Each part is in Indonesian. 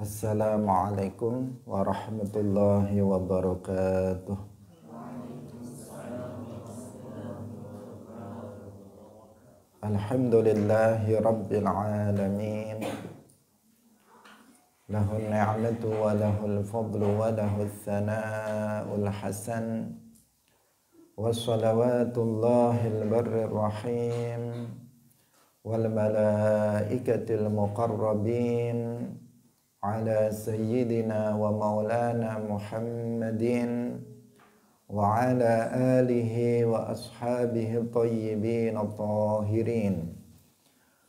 Assalamualaikum warahmatullahi wabarakatuh. Alhamdulillahi rabbil alamin. Lahul ni'matu wa lahul fadlu wa lahul thana'ul hasan. Wassalawatullahil barrir rahim wal malaikatil muqarrabin ala sayyidina wa maulana Muhammadin wa ala alihi wa ashabihi tayyibin at-tahirin.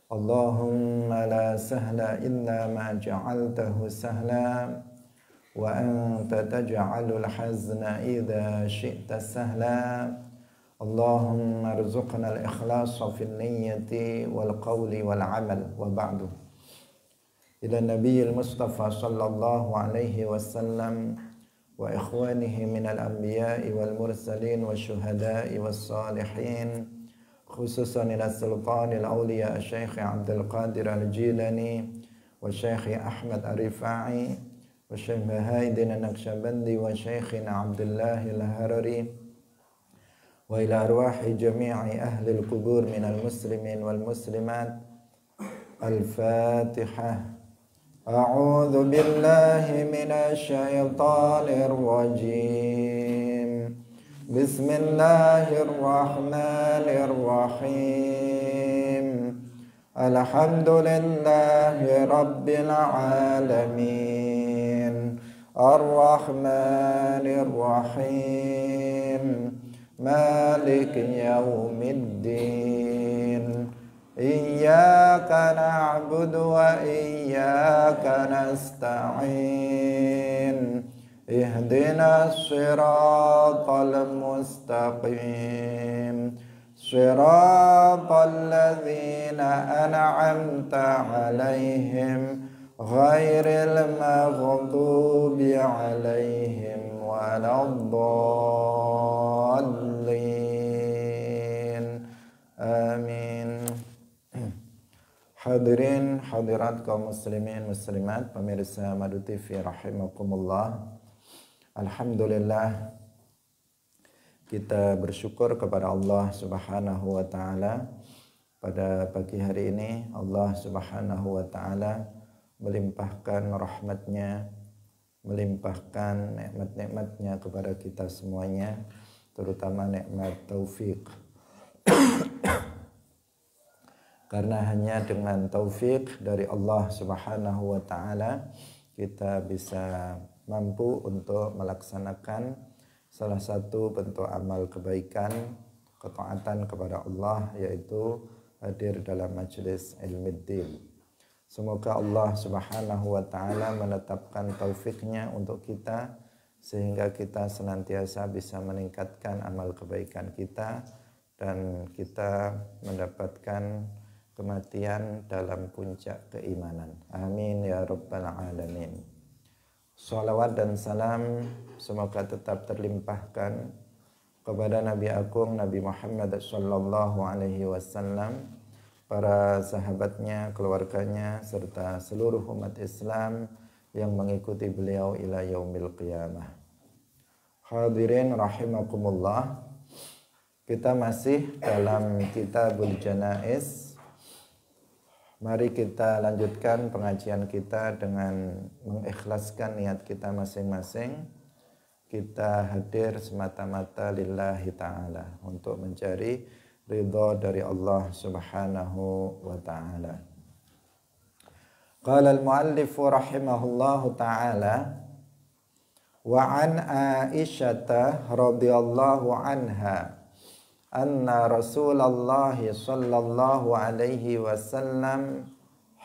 Allahumma la sahla illa ma ja'altahu sahla wa anta taj'alul hazna idha syi'ta sahla. Allahumma arzuqna al-ikhlasa fil niyyati wal qawli wal amal wa ba'du. Ila nabiyil mustafa sallallahu alaihi wasallam wa ikhwanihi minal anbiya'i wal mursalin wa syuhada'i was salihin, khususan ila sultanil awliya Syekh Abdul Qadir Al-Jilani wa Syekh Ahmad Ar-Rifai wa Syekh Bahaidin An-Naqsyabandi wa Syekhina Abdullah Al-Harari wa ila arwahi jami'i ahli al-qubur minal muslimin wal muslimat. Al-Fatihah. A'udzu billahi minasy syaithanir rajim. Bismillahirrahmanirrahim. Alhamdulillahi rabbil alamin. Ar-Rahmanir Rahim. Maliki yaumiddin. Iyyaka na'budu wa iyyaka nasta'in. Ihdinas siratal mustaqim. Siratal ladzina an'amta 'alaihim ghairil maghdubi 'alaihim waladdallin. Amin. Hadirin hadirat kaum muslimin muslimat pemirsa Madu TV rahimakumullah. Alhamdulillah, kita bersyukur kepada Allah Subhanahu wa taala. Pada pagi hari ini Allah Subhanahu wa taala melimpahkan rahmatnya, melimpahkan nikmat-nikmatnya kepada kita semuanya, terutama nikmat taufik. Karena hanya dengan taufik dari Allah Subhanahu wa taala kita bisa mampu untuk melaksanakan salah satu bentuk amal kebaikan, ketaatan kepada Allah, yaitu hadir dalam majelis ilmiddin. Semoga Allah Subhanahu wa taala menetapkan taufiknya untuk kita sehingga kita senantiasa bisa meningkatkan amal kebaikan kita dan kita mendapatkan kematian dalam puncak keimanan. Amin ya rabbal alamin. Salawat dan salam semoga tetap terlimpahkan kepada Nabi Agung Nabi Muhammad sallallahu alaihi wasallam, para sahabatnya, keluarganya, serta seluruh umat Islam yang mengikuti beliau ila yaumil qiyamah. Hadirin rahimakumullah, kita masih dalam Kitabul Janaiz. Mari kita lanjutkan pengajian kita dengan mengikhlaskan niat kita masing-masing. Kita hadir semata-mata lillahi ta'ala, untuk mencari ridha dari Allah Subhanahu wa ta'ala. Qala al-muallif rahimahullahu ta'ala, wa an Aisyata radhiyallahu anha anna Rasulullah sallallahu alaihi wasallam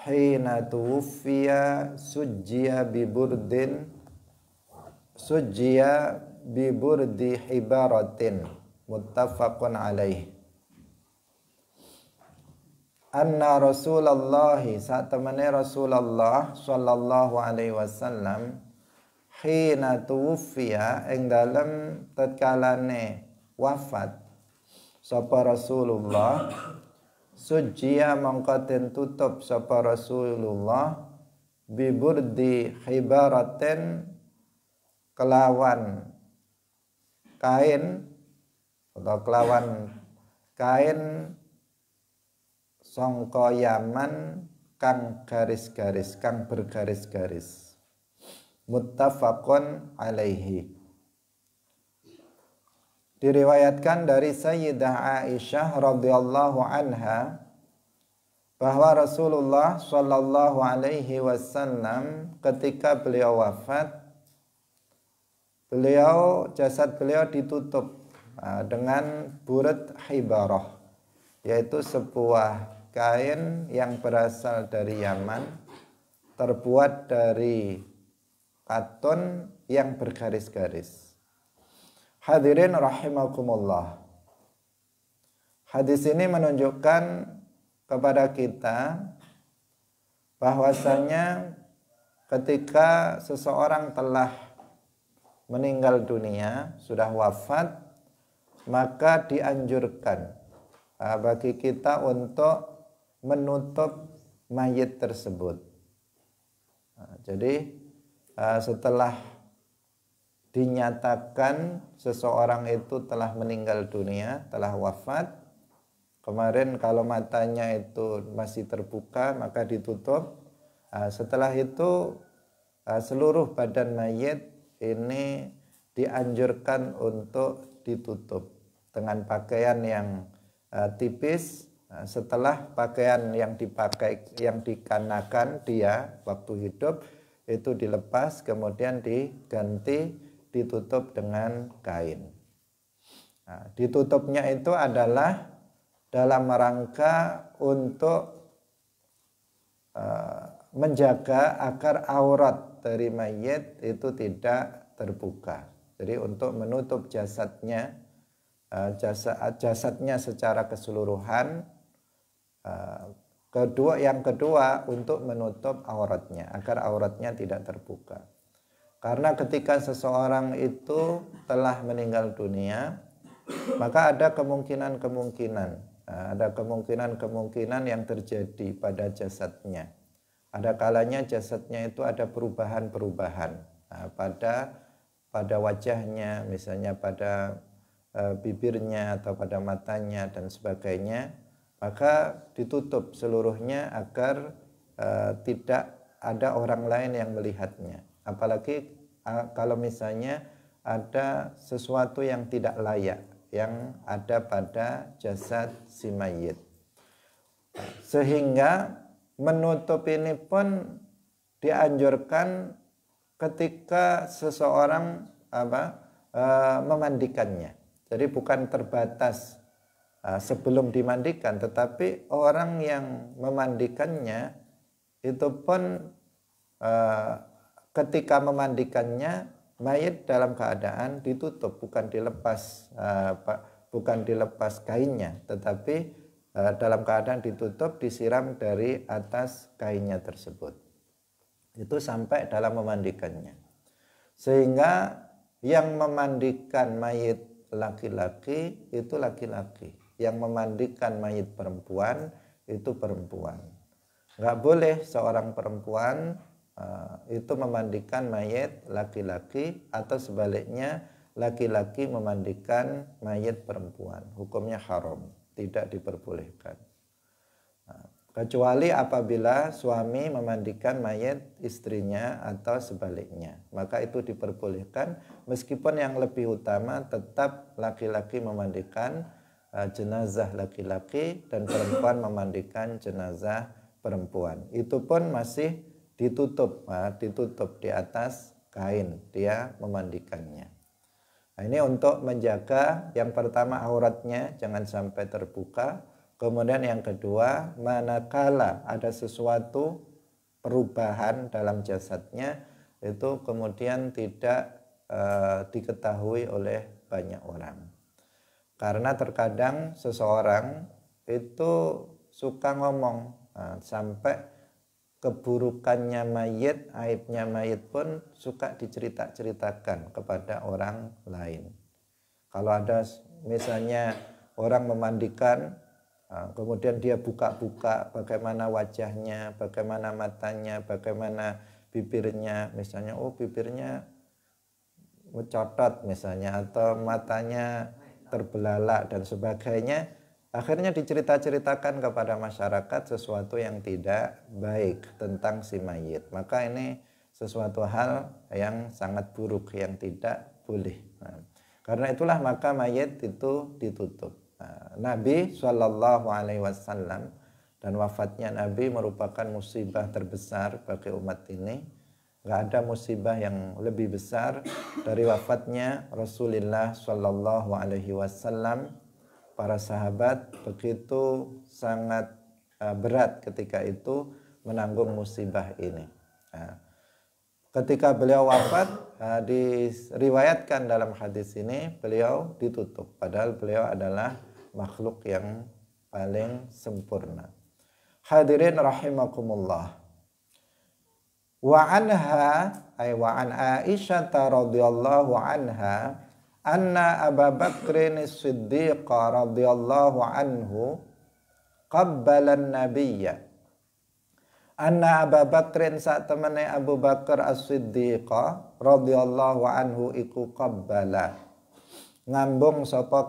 hina tuwfiya sujjiya bi burdi hibaratin, muttafaqun alaih. Anna Rasulullah, saat temani Rasulullah sallallahu alaihi wasallam, hina tuwfiya ing dalem tatkalane wafat sapa Rasulullah, sujia mangko den tutup sapa Rasulullah biburdi hibaratin, kelawan kain atau kelawan kain sangka Yaman kang garis-garis, kang bergaris-garis. Muttafaqun alaihi. Diriwayatkan dari Sayyidah Aisyah radhiyallahu anha bahwa Rasulullah shallallahu alaihi wasallam ketika beliau wafat, jasad beliau ditutup dengan burud hibarah, yaitu sebuah kain yang berasal dari Yaman, terbuat dari katun yang bergaris-garis. Hadirin rahimakumullah. Hadis ini menunjukkan kepada kita bahwasanya ketika seseorang telah meninggal dunia, sudah wafat, maka dianjurkan bagi kita untuk menutup mayit tersebut. Jadi setelah dinyatakan seseorang itu telah meninggal dunia, telah wafat, kemarin kalau matanya itu masih terbuka maka ditutup. Setelah itu seluruh badan mayit ini dianjurkan untuk ditutup dengan pakaian yang tipis. Setelah pakaian yang dipakai, yang dikenakan dia waktu hidup itu dilepas, kemudian diganti, ditutup dengan kain. Ditutupnya itu adalah dalam rangka untuk menjaga agar aurat dari mayit itu tidak terbuka. Jadi untuk menutup jasadnya, jasadnya secara keseluruhan. Yang kedua untuk menutup auratnya, agar auratnya tidak terbuka. Karena ketika seseorang itu telah meninggal dunia, maka ada kemungkinan yang terjadi pada jasadnya. Ada kalanya jasadnya itu ada perubahan-perubahan pada wajahnya, misalnya pada bibirnya atau pada matanya dan sebagainya. Maka ditutup seluruhnya agar tidak ada orang lain yang melihatnya. Apalagi kalau misalnya ada sesuatu yang tidak layak yang ada pada jasad si mayit. Sehingga menutup ini pun dianjurkan ketika seseorang memandikannya. Jadi bukan terbatas sebelum dimandikan, tetapi orang yang memandikannya itu pun ketika memandikannya mayit dalam keadaan ditutup, bukan dilepas kainnya, tetapi dalam keadaan ditutup, disiram dari atas kainnya tersebut. Itu sampai dalam memandikannya. Sehingga yang memandikan mayit laki-laki itu laki-laki, yang memandikan mayit perempuan itu perempuan. Nggak boleh seorang perempuan itu memandikan mayit laki-laki, atau sebaliknya laki-laki memandikan mayit perempuan. Hukumnya haram, tidak diperbolehkan. Kecuali apabila suami memandikan mayit istrinya atau sebaliknya, maka itu diperbolehkan, meskipun yang lebih utama tetap laki-laki memandikan jenazah laki-laki dan perempuan memandikan jenazah perempuan. Itu pun masih ditutup di atas kain, dia memandikannya. Nah, ini untuk menjaga yang pertama auratnya jangan sampai terbuka. Kemudian yang kedua, manakala ada sesuatu perubahan dalam jasadnya, itu kemudian tidak diketahui oleh banyak orang. Karena terkadang seseorang itu suka ngomong sampai keburukannya mayit, aibnya mayit pun suka diceritakan kepada orang lain. Kalau ada misalnya orang memandikan Kemudian dia buka-buka bagaimana wajahnya, bagaimana matanya, bagaimana bibirnya. Misalnya, oh bibirnya mencotot misalnya, atau matanya terbelalak dan sebagainya. Akhirnya dicerita-ceritakan kepada masyarakat sesuatu yang tidak baik tentang si mayit. Maka ini sesuatu hal yang sangat buruk, yang tidak boleh. Karena itulah maka mayit itu ditutup. Nabi SAW dan wafatnya Nabi merupakan musibah terbesar bagi umat ini. Gak ada musibah yang lebih besar dari wafatnya Rasulullah SAW. Para sahabat begitu sangat berat ketika itu menanggung musibah ini. Ketika beliau wafat, diriwayatkan dalam hadis ini beliau ditutup. Padahal beliau adalah makhluk yang paling sempurna. Hadirin rahimakumullah. Wa anha ay wa an Aisyah radhiyallahu anha anna Abu Bakr as-Siddiq radhiyallahu anhu qabbala an-nabiyya. Anna Abu Bakrin saat temane Abu Bakar As-Siddiq radhiyallahu anhu iku qabbala ngambung sapa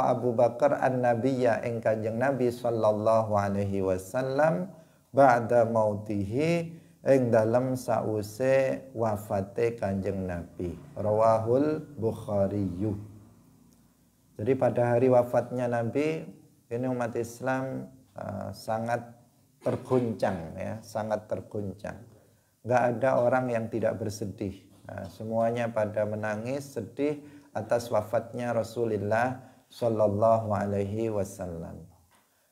Abu Bakar an-nabiyya ing Kanjeng Nabi sallallahu alaihi wasallam ba'da mautihi ing dalem sause wafate Kanjeng Nabi. Rawahul Bukhari. Jadi pada hari wafatnya Nabi ini umat Islam sangat terguncang, ya, sangat terguncang. Nggak ada orang yang tidak bersedih. Semuanya pada menangis sedih atas wafatnya Rasulullah Shallallahu Alaihi Wasallam.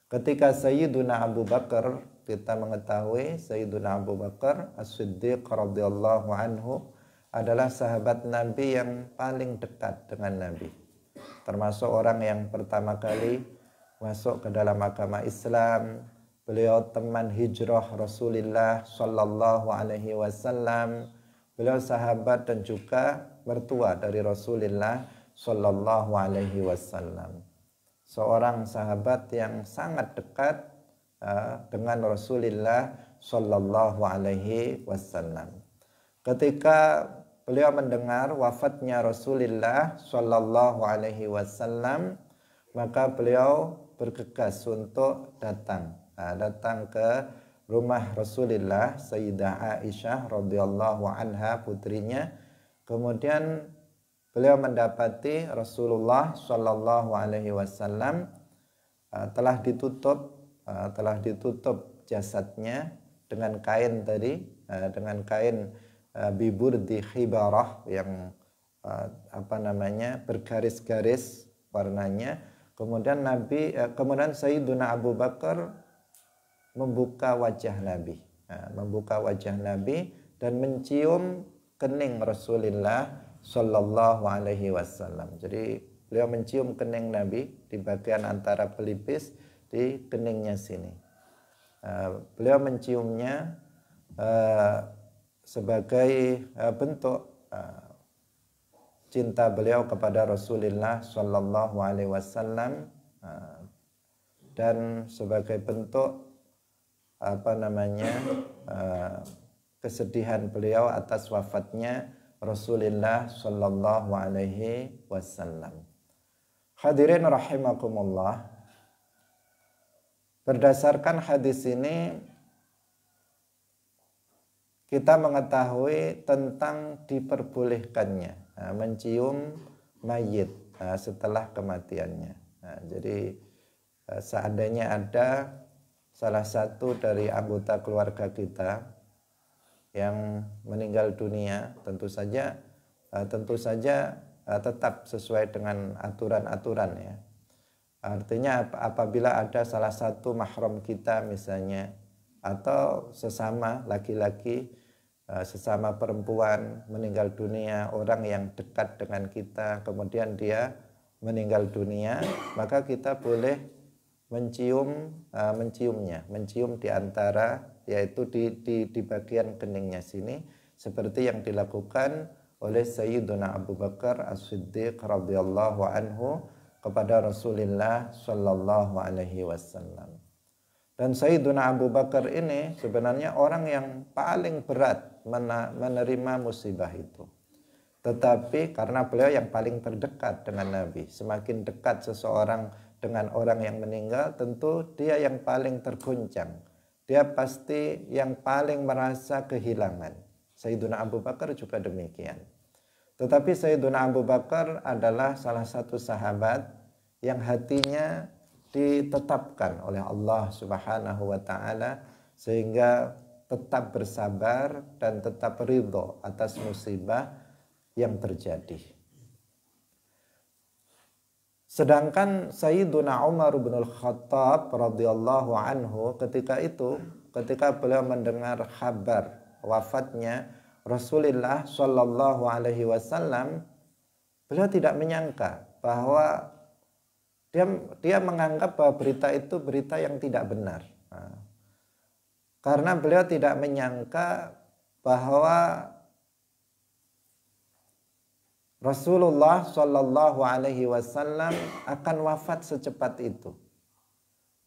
Ketika Sayyiduna Abu Bakar, kita mengetahui Sayyiduna Abu Bakar As-Siddiq radhiyallahu anhu adalah sahabat Nabi yang paling dekat dengan Nabi. Termasuk orang yang pertama kali masuk ke dalam agama Islam. Beliau teman hijrah Rasulullah Sallallahu Alaihi Wasallam. Beliau sahabat dan juga mertua dari Rasulullah Sallallahu Alaihi Wasallam. Seorang sahabat yang sangat dekat dengan Rasulullah Sallallahu Alaihi Wasallam. Ketika beliau mendengar wafatnya Rasulullah Sallallahu Alaihi Wasallam, maka beliau bergegas untuk datang ke rumah Rasulullah Sayyidah Aisyah radhiyallahu anha putrinya. Kemudian beliau mendapati Rasulullah Shallallahu Alaihi Wasallam telah ditutup jasadnya dengan kain tadi, dengan kain bibur di khibarah yang bergaris-garis warnanya. Kemudian Sayyiduna Abu Bakar membuka wajah Nabi dan mencium kening Rasulullah Shallallahu Alaihi Wasallam. Jadi beliau mencium kening Nabi di bagian antara pelipis di keningnya sini. Beliau menciumnya sebagai bentuk cinta beliau kepada Rasulullah Shallallahu Alaihi Wasallam dan sebagai bentuk kesedihan beliau atas wafatnya Rasulullah Shallallahu Alaihi Wasallam. Hadirin rahimakumullah. Berdasarkan hadis ini kita mengetahui tentang diperbolehkannya mencium mayit setelah kematiannya. Jadi seandainya ada salah satu dari anggota keluarga kita yang meninggal dunia, tentu saja tetap sesuai dengan aturan-aturan, ya. Artinya apabila ada salah satu mahram kita misalnya, atau sesama laki-laki, sesama perempuan meninggal dunia, orang yang dekat dengan kita, kemudian dia meninggal dunia, maka kita boleh mencium di antara, yaitu di bagian keningnya sini, seperti yang dilakukan oleh Sayyiduna Abu Bakar As-Siddiq radhiyallahu anhu kepada Rasulullah Shallallahu Alaihi Wasallam. Dan Sayyiduna Abu Bakar ini sebenarnya orang yang paling berat menerima musibah itu. Tetapi karena beliau yang paling terdekat dengan Nabi, semakin dekat seseorang dengan orang yang meninggal, tentu dia yang paling terguncang. Dia pasti yang paling merasa kehilangan. Sayyiduna Abu Bakar juga demikian. Tetapi Sayyiduna Abu Bakar adalah salah satu sahabat yang hatinya ditetapkan oleh Allah Subhanahu wa taala sehingga tetap bersabar dan tetap ridho atas musibah yang terjadi. Sedangkan Sayyiduna Umar bin Al-Khattab radhiyallahu anhu ketika beliau mendengar kabar wafatnya Rasulullah Shallallahu Alaihi Wasallam, beliau tidak menyangka bahwa dia menganggap bahwa berita itu berita yang tidak benar. Karena beliau tidak menyangka bahwa Rasulullah Shallallahu Alaihi Wasallam akan wafat secepat itu.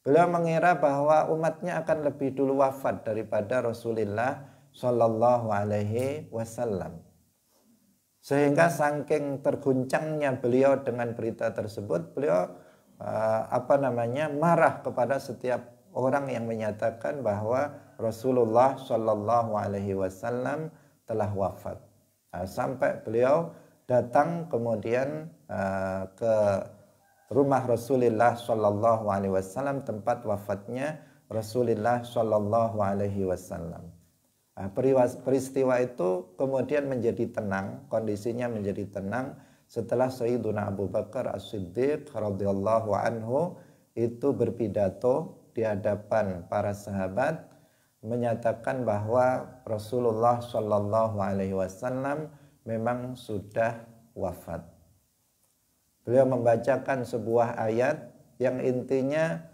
Beliau mengira bahwa umatnya akan lebih dulu wafat daripada Rasulullah Shallallahu Alaihi Wasallam. Sehingga saking terguncangnya beliau dengan berita tersebut, beliau marah kepada setiap orang yang menyatakan bahwa Rasulullah Shallallahu Alaihi Wasallam telah wafat. Sampai beliau datang kemudian ke rumah Rasulullah Shallallahu Alaihi Wasallam, tempat wafatnya Rasulullah Shallallahu Alaihi Wasallam. Peristiwa itu kemudian menjadi tenang, kondisinya menjadi tenang setelah Sayyiduna Abu Bakar As-Siddiq radhiyallahu anhu itu berpidato di hadapan para sahabat menyatakan bahwa Rasulullah Shallallahu Alaihi Wasallam memang sudah wafat. Beliau membacakan sebuah ayat yang intinya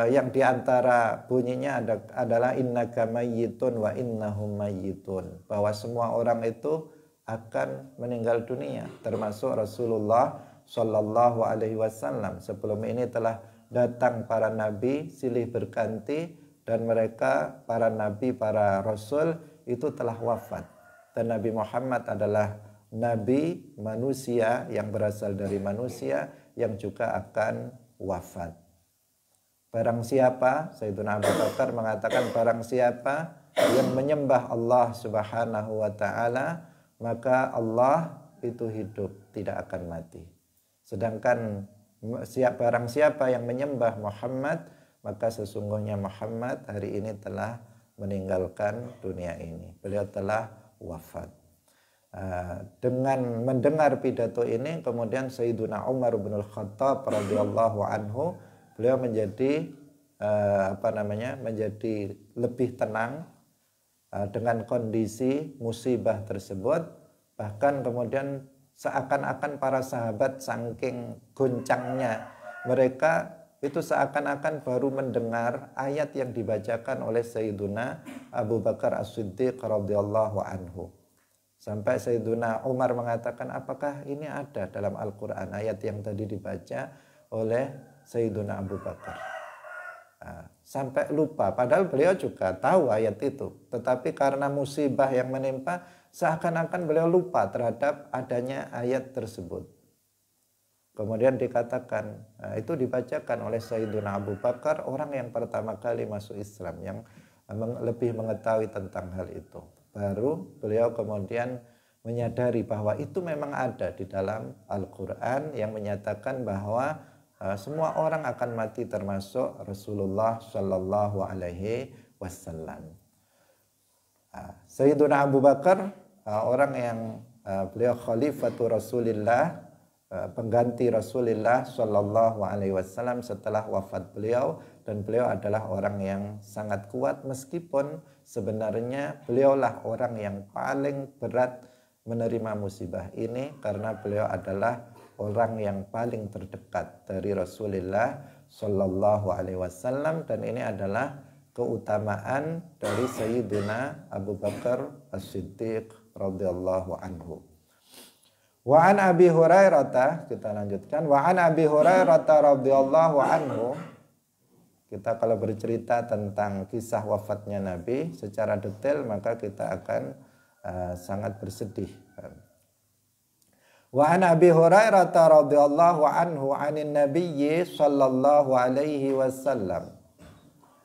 yang diantara bunyinya adalah innaka mayyitun wa innahum mayyitun, bahwa semua orang itu akan meninggal dunia, termasuk Rasulullah Shallallahu Alaihi Wasallam. Sebelum ini telah datang para nabi silih berganti dan mereka para nabi, para rasul itu telah wafat. Dan Nabi Muhammad adalah nabi manusia yang berasal dari manusia yang juga akan wafat. Barang siapa, Sayyiduna Abu Bakar mengatakan, barang siapa yang menyembah Allah Subhanahu wa taala, maka Allah itu hidup, tidak akan mati. Sedangkan barang siapa yang menyembah Muhammad, maka sesungguhnya Muhammad hari ini telah meninggalkan dunia ini. Beliau telah wafat. Dengan mendengar pidato ini, kemudian Sayyiduna Umar bin Al-Khattab radhiyallahu anhu, beliau menjadi menjadi lebih tenang dengan kondisi musibah tersebut. Bahkan kemudian seakan-akan para sahabat saking goncangnya mereka itu seakan-akan baru mendengar ayat yang dibacakan oleh Sayyiduna Abu Bakar As-Siddiq radhiyallahu anhu. Sampai Sayyiduna Umar mengatakan, apakah ini ada dalam Al-Quran ayat yang tadi dibaca oleh Sayyiduna Abu Bakar? Sampai lupa, padahal beliau juga tahu ayat itu, tetapi karena musibah yang menimpa seakan-akan beliau lupa terhadap adanya ayat tersebut. Kemudian dikatakan, itu dibacakan oleh Sayyiduna Abu Bakar, orang yang pertama kali masuk Islam, yang lebih mengetahui tentang hal itu. Baru beliau kemudian menyadari bahwa itu memang ada di dalam Al-Quran yang menyatakan bahwa semua orang akan mati termasuk Rasulullah Shallallahu Alaihi Wasallam. Sayyiduna Abu Bakar orang yang beliau khalifatu Rasulillah, pengganti Rasulullah Shallallahu Alaihi Wasallam setelah wafat beliau, dan beliau adalah orang yang sangat kuat meskipun sebenarnya beliaulah orang yang paling berat menerima musibah ini karena beliau adalah orang yang paling terdekat dari Rasulullah Shallallahu Alaihi Wasallam, dan ini adalah keutamaan dari Sayyidina Abu Bakar As-Siddiq radhiyallahu anhu. Wa an Abi Hurairah, kita lanjutkan. Wa an Abi Hurairah radhiyallahu anhu. Kita kalau bercerita tentang kisah wafatnya Nabi secara detail, maka kita akan sangat bersedih. Wa an Abi Hurairah radhiyallahu anhu 'anin Nabiyyi sallallahu alaihi wasallam.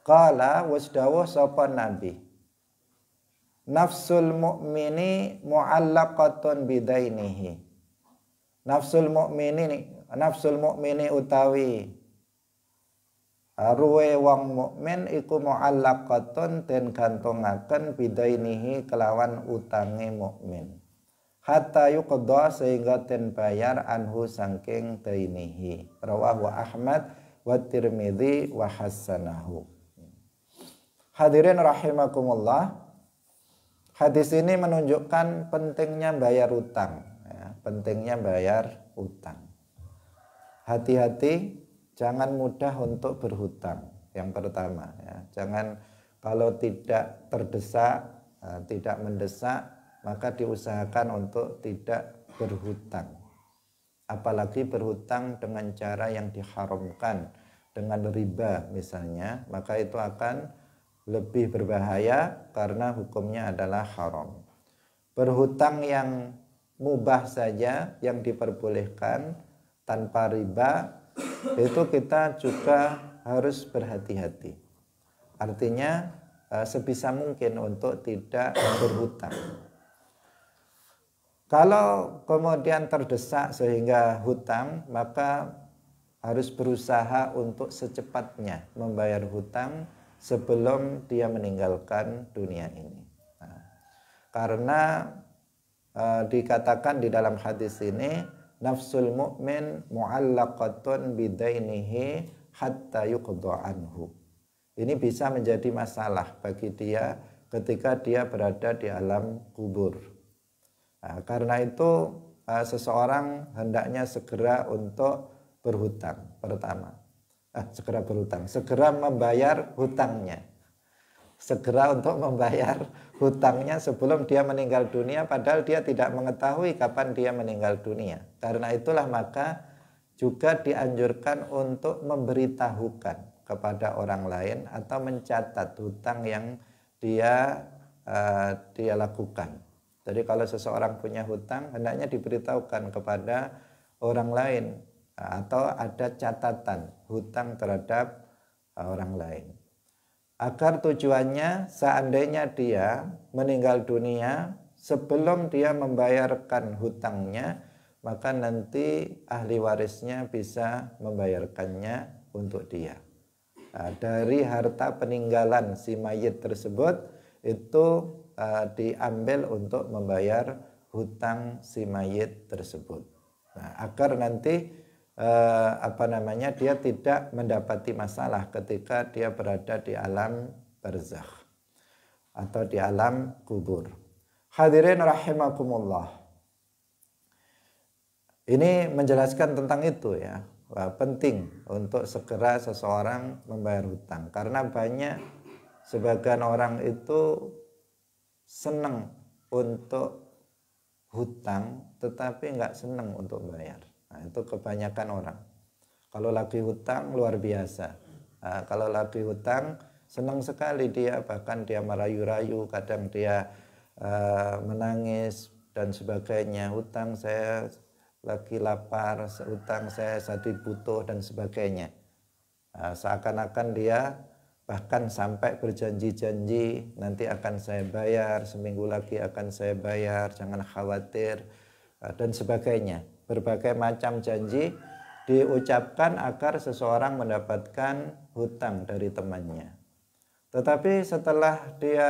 Qala wasdawuh sapa Nabi. Nafsul mu'mini mu'allaqatun bidainihi. Nafsul mu'mini utawi ruwe wong mukmin iku mu'allaqatun den gantungaken bidainihi kelawan utange mukmin. Hatta yuqda sehingga den bayar anhu saking dainihi. Rawahu Ahmad wa Tirmidzi wa hasanahu. Hadirin rahimakumullah. Hadis ini menunjukkan pentingnya bayar utang, ya, pentingnya bayar utang. Hati-hati, jangan mudah untuk berhutang. Yang pertama, ya, jangan kalau tidak terdesak, tidak mendesak, maka diusahakan untuk tidak berhutang. Apalagi berhutang dengan cara yang diharamkan, dengan riba misalnya, maka itu akan lebih berbahaya karena hukumnya adalah haram. Berhutang yang mubah saja, yang diperbolehkan tanpa riba, itu kita juga harus berhati-hati. Artinya sebisa mungkin untuk tidak berhutang. Kalau kemudian terdesak sehingga hutang, maka harus berusaha untuk secepatnya membayar hutang sebelum dia meninggalkan dunia ini. Nah, karena dikatakan di dalam hadis ini, nafsul mu'min mu'allaqatun bidainihi hatta yuqda anhu. Ini bisa menjadi masalah bagi dia ketika dia berada di alam kubur. Nah, karena itu seseorang hendaknya segera untuk berhutang pertama. Segera membayar hutangnya. Segera untuk membayar hutangnya sebelum dia meninggal dunia, padahal dia tidak mengetahui kapan dia meninggal dunia. Karena itulah maka juga dianjurkan untuk memberitahukan kepada orang lain atau mencatat hutang yang dia lakukan. Jadi kalau seseorang punya hutang, hendaknya diberitahukan kepada orang lain atau ada catatan hutang terhadap orang lain. Agar tujuannya seandainya dia meninggal dunia sebelum dia membayarkan hutangnya, maka nanti ahli warisnya bisa membayarkannya untuk dia. Dari harta peninggalan si mayit tersebut itu diambil untuk membayar hutang si mayit tersebut. Agar nanti dia tidak mendapati masalah ketika dia berada di alam barzakh atau di alam kubur. Hadirin rahimakumullah. Ini menjelaskan tentang itu ya. Penting untuk segera seseorang membayar hutang karena banyak sebagian orang itu senang untuk hutang tetapi nggak senang untuk bayar. Nah, itu kebanyakan orang. Kalau lagi hutang luar biasa. Nah, kalau lagi hutang senang sekali dia, bahkan dia merayu-rayu, kadang dia menangis dan sebagainya. Hutang saya lagi lapar, hutang saya sedih butuh dan sebagainya. Nah, seakan-akan dia bahkan sampai berjanji-janji nanti akan saya bayar, seminggu lagi akan saya bayar, jangan khawatir dan sebagainya. Berbagai macam janji diucapkan agar seseorang mendapatkan hutang dari temannya. Tetapi setelah dia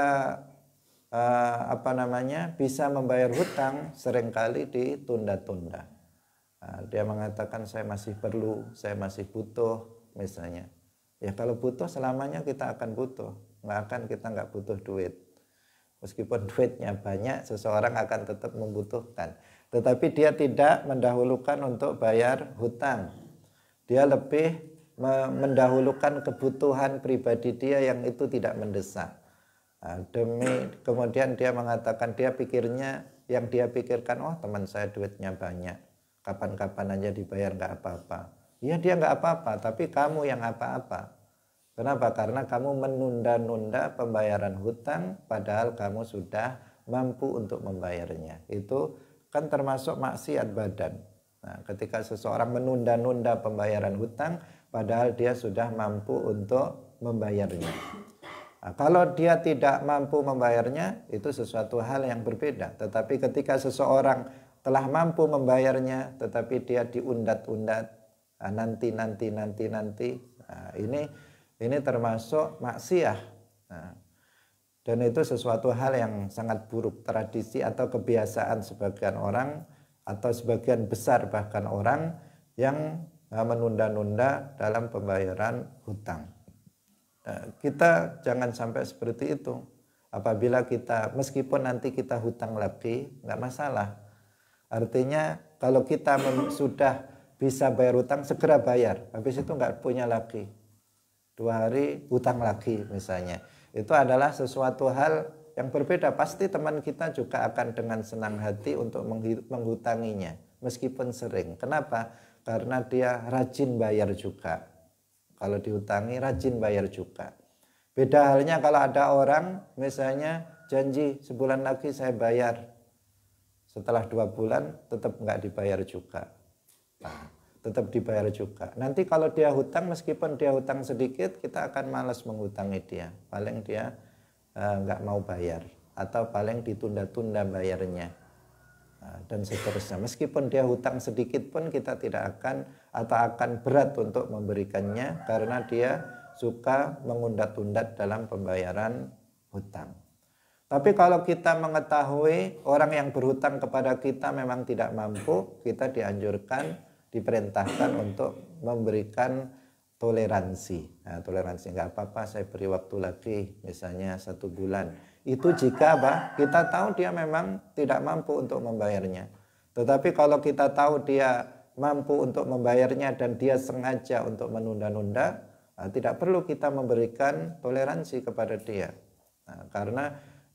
bisa membayar hutang, seringkali ditunda-tunda. Dia mengatakan saya masih perlu, saya masih butuh misalnya. Ya kalau butuh selamanya kita akan butuh, kita nggak butuh duit. Meskipun duitnya banyak, seseorang akan tetap membutuhkan. Tetapi dia tidak mendahulukan untuk bayar hutang. Dia lebih mendahulukan kebutuhan pribadi dia yang itu tidak mendesak. Kemudian dia mengatakan dia pikirnya Yang dia pikirkan, oh teman saya duitnya banyak, kapan-kapan aja dibayar nggak apa-apa. Ya dia nggak apa-apa, tapi kamu yang apa-apa. Kenapa? Karena kamu menunda-nunda pembayaran hutang padahal kamu sudah mampu untuk membayarnya. Itu kan termasuk maksiat badan. Nah, ketika seseorang menunda-nunda pembayaran hutang padahal dia sudah mampu untuk membayarnya. Nah, kalau dia tidak mampu membayarnya, itu sesuatu hal yang berbeda. Tetapi ketika seseorang telah mampu membayarnya, tetapi dia diundat-undat, nanti, nah, ini termasuk maksiat. Nah, dan itu sesuatu hal yang sangat buruk, tradisi atau kebiasaan sebagian orang atau sebagian besar bahkan orang yang menunda-nunda dalam pembayaran hutang. Kita jangan sampai seperti itu. Apabila kita, meskipun nanti kita hutang lagi, nggak masalah. Artinya kalau kita sudah bisa bayar hutang, segera bayar. Habis itu nggak punya lagi. 2 hari hutang lagi misalnya. Itu adalah sesuatu hal yang berbeda. Pasti teman kita juga akan dengan senang hati untuk menghutanginya. Meskipun sering. Kenapa? Karena dia rajin bayar juga. Kalau dihutangi rajin bayar juga. Beda halnya kalau ada orang misalnya janji sebulan lagi saya bayar. Setelah 2 bulan tetap nggak dibayar juga. Nah, tetap dibayar juga. Nanti kalau dia hutang, meskipun dia hutang sedikit, kita akan malas menghutangi dia. Paling dia nggak mau bayar. Atau paling ditunda-tunda bayarnya. Dan seterusnya. Meskipun dia hutang sedikit pun kita tidak akan atau akan berat untuk memberikannya karena dia suka mengundat-undat dalam pembayaran hutang. Tapi kalau kita mengetahui orang yang berhutang kepada kita memang tidak mampu, kita dianjurkan, diperintahkan untuk memberikan toleransi. Nah, toleransi nggak apa-apa, saya beri waktu lagi, misalnya 1 bulan. Itu jika kita tahu dia memang tidak mampu untuk membayarnya. Tetapi kalau kita tahu dia mampu untuk membayarnya dan dia sengaja untuk menunda-nunda, tidak perlu kita memberikan toleransi kepada dia. Nah, karena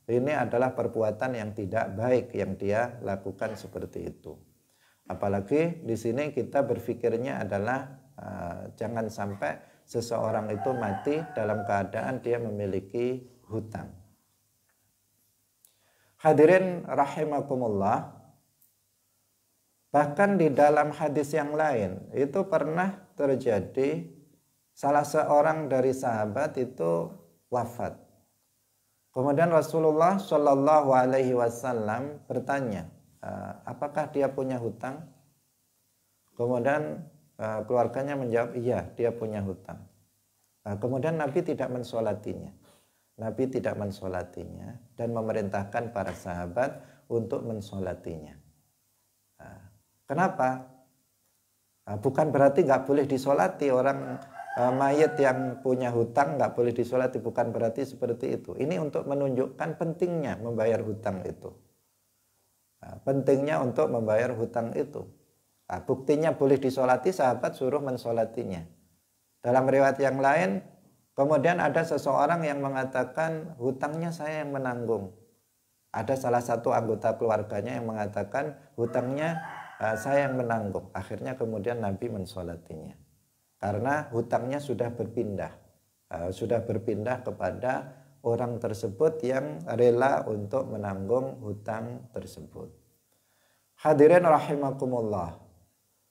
ini adalah perbuatan yang tidak baik yang dia lakukan seperti itu. Apalagi di sini kita berpikirnya adalah jangan sampai seseorang itu mati dalam keadaan dia memiliki hutang. Hadirin rahimakumullah, bahkan di dalam hadis yang lain itu pernah terjadi salah seorang dari sahabat itu wafat. Kemudian Rasulullah Shallallahu Alaihi Wasallam bertanya, apakah dia punya hutang? Kemudian keluarganya menjawab, iya dia punya hutang. Kemudian Nabi tidak mensolatinya. Nabi tidak mensolatinya dan memerintahkan para sahabat untuk mensolatinya. Kenapa? Bukan berarti nggak boleh disolati orang mayit yang punya hutang nggak boleh disolati, bukan berarti seperti itu. Ini untuk menunjukkan pentingnya membayar hutang itu. Pentingnya untuk membayar hutang itu. Buktinya boleh disolati, sahabat suruh mensolatinya. Dalam riwayat yang lain, kemudian ada seseorang yang mengatakan hutangnya saya yang menanggung. Ada salah satu anggota keluarganya yang mengatakan hutangnya saya yang menanggung. Akhirnya kemudian Nabi mensolatinya. Karena hutangnya sudah berpindah. Sudah berpindah kepada orang tersebut yang rela untuk menanggung hutang tersebut. Hadirin rahimakumullah.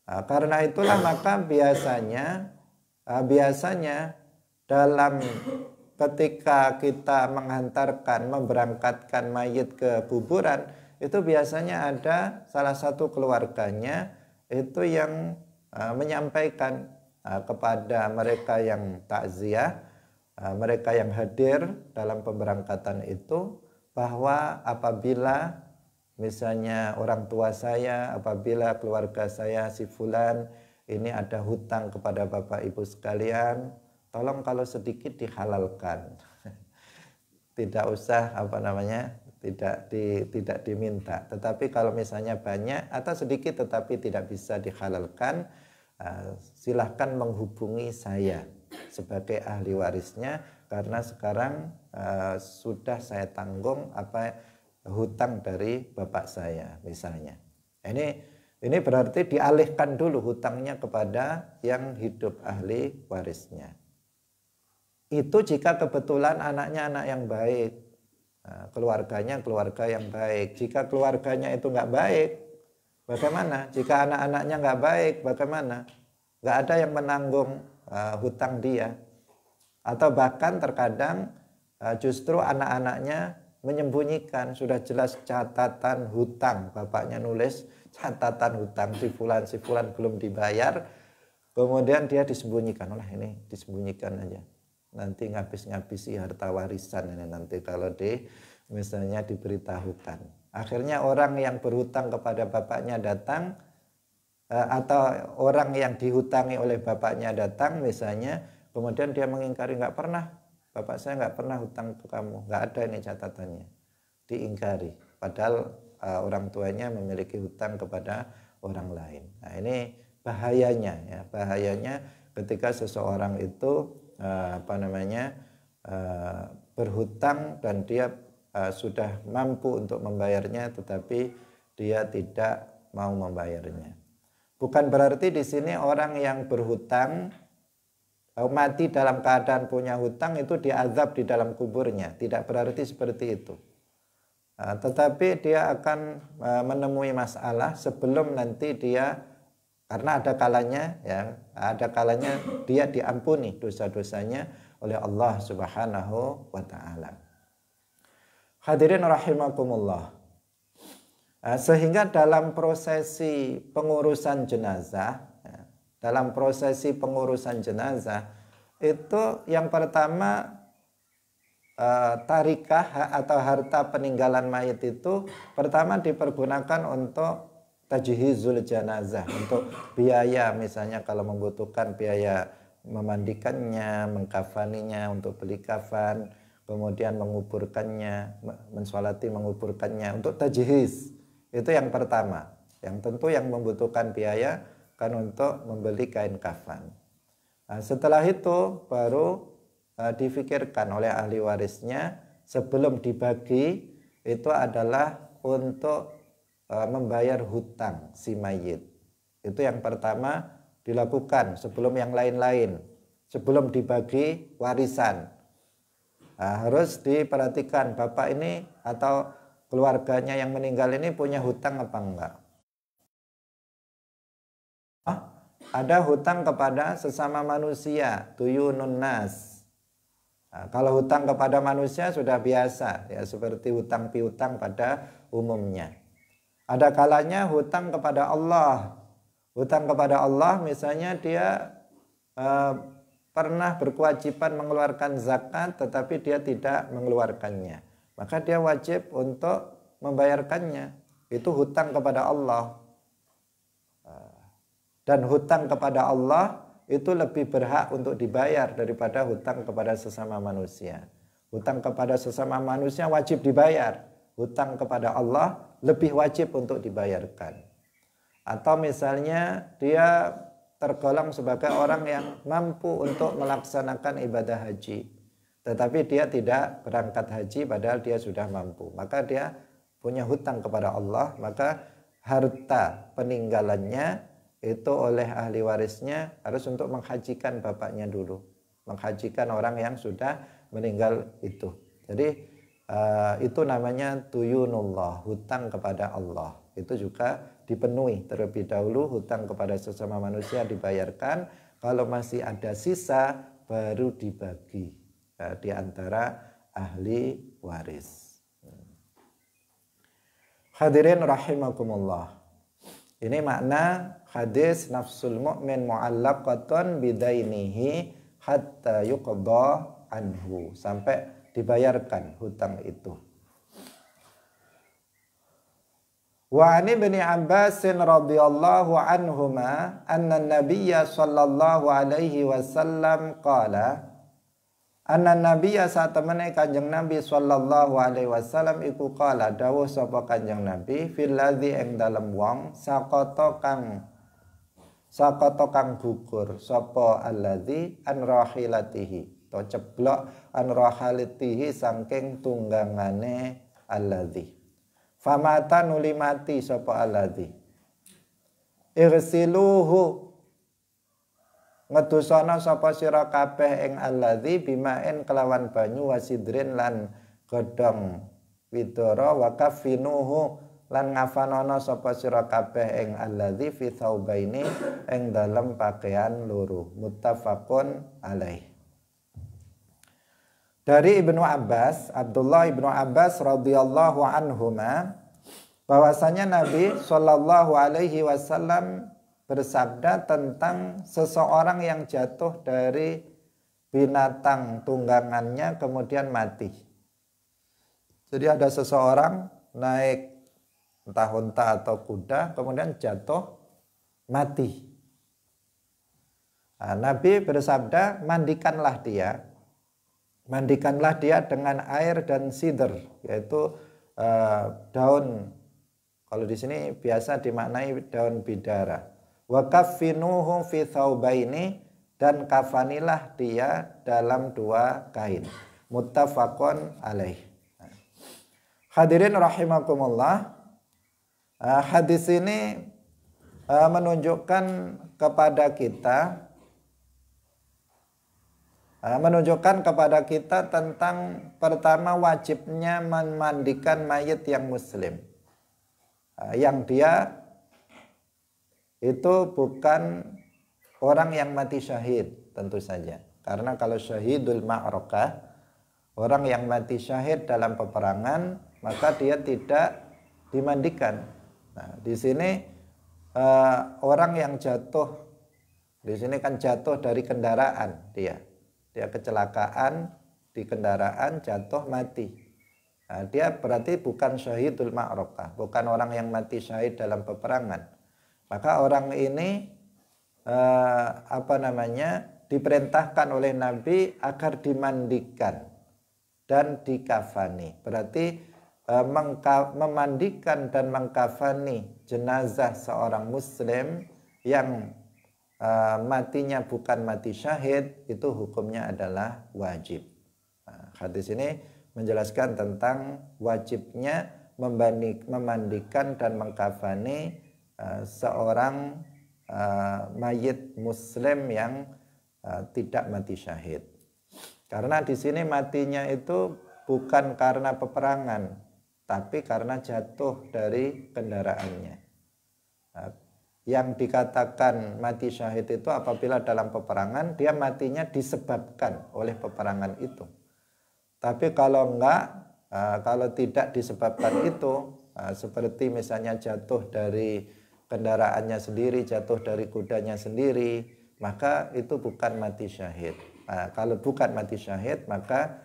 Karena itulah maka biasanya dalam ketika kita menghantarkan, memberangkatkan mayit ke kuburan, itu biasanya ada salah satu keluarganya itu yang menyampaikan kepada mereka yang takziah, mereka yang hadir dalam pemberangkatan itu, bahwa apabila misalnya orang tua saya, apabila keluarga saya si fulan ini ada hutang kepada Bapak Ibu sekalian, tolong kalau sedikit dihalalkan. Tidak usah tidak diminta. Tetapi kalau misalnya banyak atau sedikit tetapi tidak bisa dihalalkan, silahkan menghubungi saya sebagai ahli warisnya, karena sekarang sudah saya tanggung hutang dari bapak saya misalnya. Ini berarti dialihkan dulu hutangnya kepada yang hidup ahli warisnya. Itu jika kebetulan anaknya anak yang baik, keluarganya keluarga yang baik. Jika keluarganya itu nggak baik, bagaimana? Jika anak-anaknya nggak baik, bagaimana? Nggak ada yang menanggung hutang dia. Atau bahkan terkadang justru anak-anaknya menyembunyikan, sudah jelas catatan hutang. Bapaknya nulis catatan hutang si fulan belum dibayar. Kemudian dia disembunyikan. Olah ini disembunyikan aja. Nanti ngabis-ngabisi harta warisan ini nanti kalau misalnya diberitahukan. Akhirnya orang yang berhutang kepada bapaknya datang, atau orang yang dihutangi oleh bapaknya datang misalnya, kemudian dia mengingkari, nggak pernah, bapak saya nggak pernah hutang ke kamu, nggak ada ini catatannya, diingkari. Padahal orang tuanya memiliki hutang kepada orang lain. Nah ini bahayanya ya, bahayanya ketika seseorang itu berhutang dan dia sudah mampu untuk membayarnya, tetapi dia tidak mau membayarnya. Bukan berarti di sini orang yang berhutang mati dalam keadaan punya hutang itu diazab di dalam kuburnya. Tidak berarti seperti itu. Tetapi dia akan menemui masalah sebelum nanti dia, karena ada kalanya dia diampuni dosa-dosanya oleh Allah Subhanahu wa taala. Hadirin rahimakumullah. Sehingga dalam prosesi pengurusan jenazah, itu yang pertama tarikah atau harta peninggalan mayit itu pertama dipergunakan untuk tajhizul jenazah, untuk biaya, misalnya kalau membutuhkan biaya memandikannya, mengkafaninya, untuk beli kafan, kemudian menguburkannya, mensolati menguburkannya, untuk tajhiz. Itu yang pertama. Yang tentu yang membutuhkan biaya kan untuk membeli kain kafan. Nah, setelah itu baru difikirkan oleh ahli warisnya sebelum dibagi, itu adalah untuk membayar hutang si mayit. Itu yang pertama dilakukan sebelum yang lain-lain, sebelum dibagi warisan. Nah, harus diperhatikan bapak ini atau keluarganya yang meninggal ini punya hutang apa enggak. Ada hutang kepada sesama manusia, duyunun nas. Nah, kalau hutang kepada manusia sudah biasa ya, seperti hutang piutang pada umumnya. Ada kalanya hutang kepada Allah. Hutang kepada Allah misalnya dia pernah berkewajiban mengeluarkan zakat tetapi dia tidak mengeluarkannya. Maka dia wajib untuk membayarkannya. Itu hutang kepada Allah. Dan hutang kepada Allah itu lebih berhak untuk dibayar daripada hutang kepada sesama manusia. Hutang kepada sesama manusia wajib dibayar. Hutang kepada Allah lebih wajib untuk dibayarkan. Atau misalnya dia tergolong sebagai orang yang mampu untuk melaksanakan ibadah haji, tetapi dia tidak berangkat haji padahal dia sudah mampu. Maka dia punya hutang kepada Allah, maka harta peninggalannya itu oleh ahli warisnya harus untuk menghajikan bapaknya dulu. Menghajikan orang yang sudah meninggal itu. Jadi itu namanya tuyunullah, hutang kepada Allah. Itu juga dipenuhi terlebih dahulu, hutang kepada sesama manusia dibayarkan. Kalau masih ada sisa baru dibagi di antara ahli waris. Hadirin rahimakumullah. Ini makna hadis nafsul mu'min mu'allaqatun bidainihi hatta yuqda anhu, sampai dibayarkan hutang itu. Wa an Ibnu Abbas radhiyallahu anhuma anna an-nabiyya sallallahu alaihi wasallam qala, anna nabiyya satemene Kanjeng Nabi sallallahu alaihi wasallam iku qala dawuh sapa Kanjeng Nabi fil ladzi ing dalem wong sakata kang gugur sapa alladzi an rahilatihi, to ceblok an rahilatihi saking tunggangane alladzi. famata nuli mati sapa alladzi irsiluhu ngedusana sapa sira kabeh ing alladzi bimaen kelawan banyu wasidrin lan godhong widara wa kafinuhu lan ngafanono sapa sira kabeh ing alladzi fi thawbaini ing dalem pakaian loro muttafaqun alaih. Dari Ibnu Abbas, Abdullah Ibnu Abbas radhiyallahu anhuma, bahwasanya Nabi Shallallahu alaihi wasallam bersabda tentang seseorang yang jatuh dari binatang tunggangannya kemudian mati. Jadi ada seseorang naik entah unta atau kuda kemudian jatuh mati. Nah, Nabi bersabda, mandikanlah dia. Mandikanlah dia dengan air dan sidr, yaitu daun, kalau di sini biasa dimaknai daun bidara. Wa kaffinuhu fi thawbaini, dan kafanilah dia dalam 2 kain. Muttafaqun alaih. Hadirin rahimakumullah, hadis ini menunjukkan kepada kita tentang pertama wajibnya memandikan mayit yang muslim, yang dia itu bukan orang yang mati syahid tentu saja, karena kalau syahidul ma'rakah, orang yang mati syahid dalam peperangan, maka dia tidak dimandikan. Nah, di sini orang yang jatuh, di sini kan jatuh dari kendaraan, dia kecelakaan di kendaraan, jatuh mati. Nah, dia berarti bukan syahidul ma'rakah, bukan orang yang mati syahid dalam peperangan. Maka orang ini diperintahkan oleh Nabi agar dimandikan dan dikafani. Berarti memandikan dan mengkafani jenazah seorang muslim yang matinya bukan mati syahid, itu hukumnya adalah wajib. Nah, hadis ini menjelaskan tentang wajibnya memandikan dan mengkafani seorang mayit muslim yang tidak mati syahid. Karena di sini matinya itu bukan karena peperangan, tapi karena jatuh dari kendaraannya. Nah, yang dikatakan mati syahid itu apabila dalam peperangan dia matinya disebabkan oleh peperangan itu. Tapi kalau kalau tidak disebabkan itu, seperti misalnya jatuh dari kendaraannya sendiri, jatuh dari kudanya sendiri, maka itu bukan mati syahid. Kalau bukan mati syahid, maka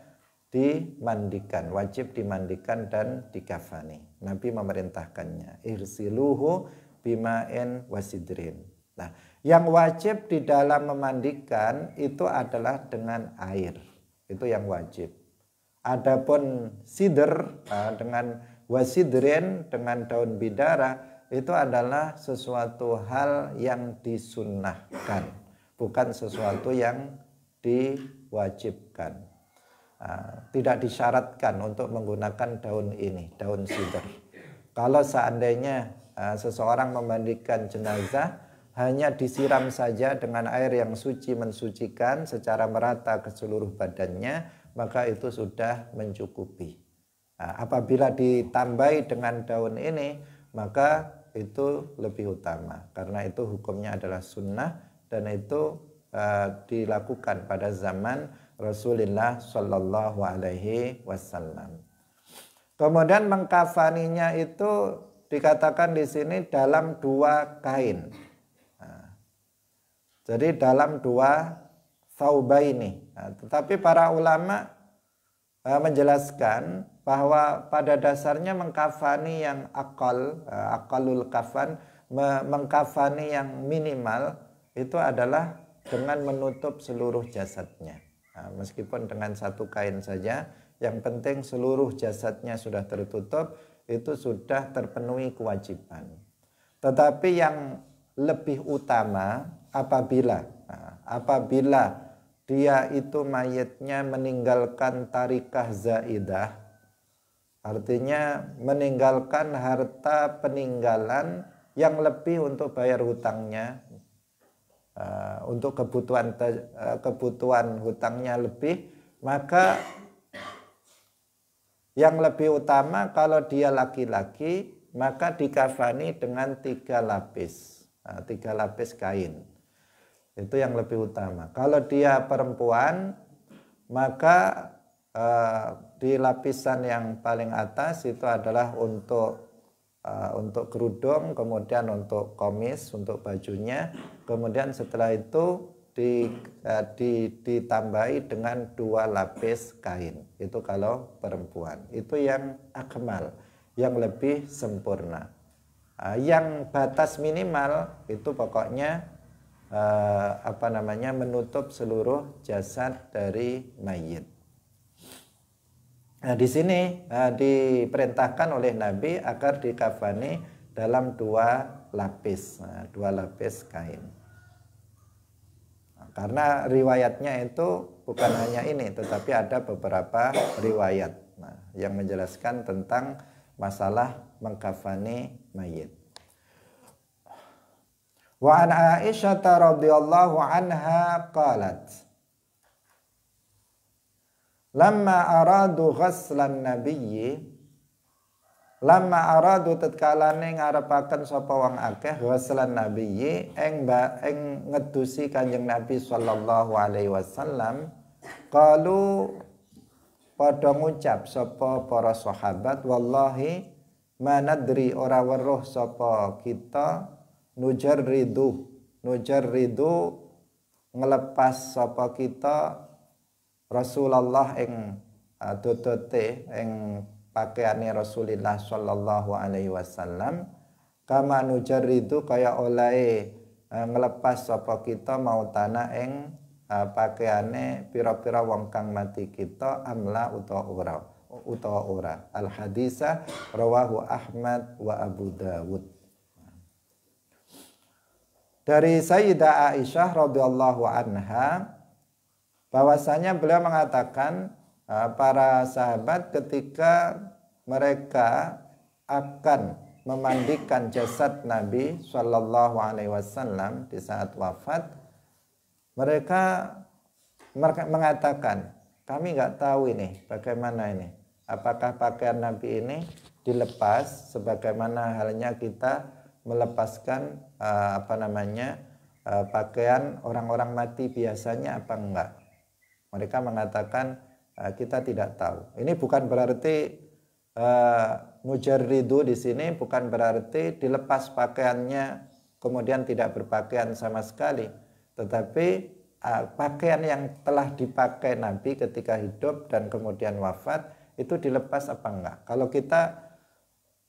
dimandikan, wajib dimandikan dan dikafani. Nabi memerintahkannya, irsiluhu bima'in wasidrin. Nah, yang wajib di dalam memandikan itu adalah dengan air. Itu yang wajib. Adapun sidr dengan wasidrin, dengan daun bidara, itu adalah sesuatu hal yang disunnahkan, bukan sesuatu yang diwajibkan. Tidak disyaratkan untuk menggunakan daun ini, daun sidr. Kalau seandainya seseorang memandikan jenazah, hanya disiram saja dengan air yang suci mensucikan secara merata ke seluruh badannya, maka itu sudah mencukupi. Apabila ditambahi dengan daun ini, maka itu lebih utama, karena itu hukumnya adalah sunnah, dan itu dilakukan pada zaman Rasulullah Shallallahu Alaihi Wasallam. Kemudian mengkafaninya itu dikatakan di sini dalam 2 kain. Jadi dalam 2 thawbaini. Tetapi para ulama menjelaskan bahwa pada dasarnya mengkafani yang akalul kafan, mengkafani yang minimal itu adalah dengan menutup seluruh jasadnya. Meskipun dengan 1 kain saja, yang penting seluruh jasadnya sudah tertutup, itu sudah terpenuhi kewajiban. Tetapi yang lebih utama apabila dia itu mayitnya meninggalkan tarikah zaidah, Artinya meninggalkan harta peninggalan yang lebih untuk bayar hutangnya, untuk kebutuhan hutangnya lebih, maka yang lebih utama kalau dia laki-laki maka dikafani dengan 3 lapis, 3 lapis kain. Itu yang lebih utama. Kalau dia perempuan maka di lapisan yang paling atas itu adalah untuk kerudung, kemudian untuk komis, untuk bajunya, kemudian setelah itu ditambahi dengan 2 lapis kain. Itu kalau perempuan. Itu yang akmal, yang lebih sempurna. Yang batas minimal itu pokoknya menutup seluruh jasad dari mayit. Nah, di sini diperintahkan oleh Nabi agar dikafani dalam 2 lapis, 2 lapis kain. Nah, karena riwayatnya itu bukan hanya ini, tetapi ada beberapa riwayat yang menjelaskan tentang masalah mengkafani mayit. Wa an Aisyah radhiyallahu anha qalat lamma aradu ghaslan nabiyyi, lamma aradu tatkalane ngarepaken sapa wong akeh ghaslan nabiyyi ing ngedusi Kanjeng Nabi sallallahu alaihi wasallam, qalu padha ngucap sapa para sahabat, wallahi manadri ora weruh sapa kita nujarridu ngelepas sapa kita Rasulullah ing dodote ing pakaiane Rasulullah sallallahu alaihi wasallam, kama nujarridu kaya oleh ngelepas sapa kita mautana ing pakaiane pira-pira wong kang mati kita, amla utawa ora. Al hadisa rawahu Ahmad wa Abu Dawud. Dari Sayyidah Aisyah radhiyallahu anha bahwasanya beliau mengatakan para sahabat ketika mereka akan memandikan jasad Nabi Shallallahu Alaihi Wasallam di saat wafat, mereka mengatakan, kami nggak tahu ini bagaimana ini, apakah pakaian Nabi ini dilepas sebagaimana halnya kita melepaskan pakaian orang-orang mati biasanya apa enggak. Mereka mengatakan kita tidak tahu. Ini bukan berarti mujarridu di sini bukan berarti dilepas pakaiannya kemudian tidak berpakaian sama sekali, tetapi pakaian yang telah dipakai Nabi ketika hidup dan kemudian wafat itu dilepas apa enggak.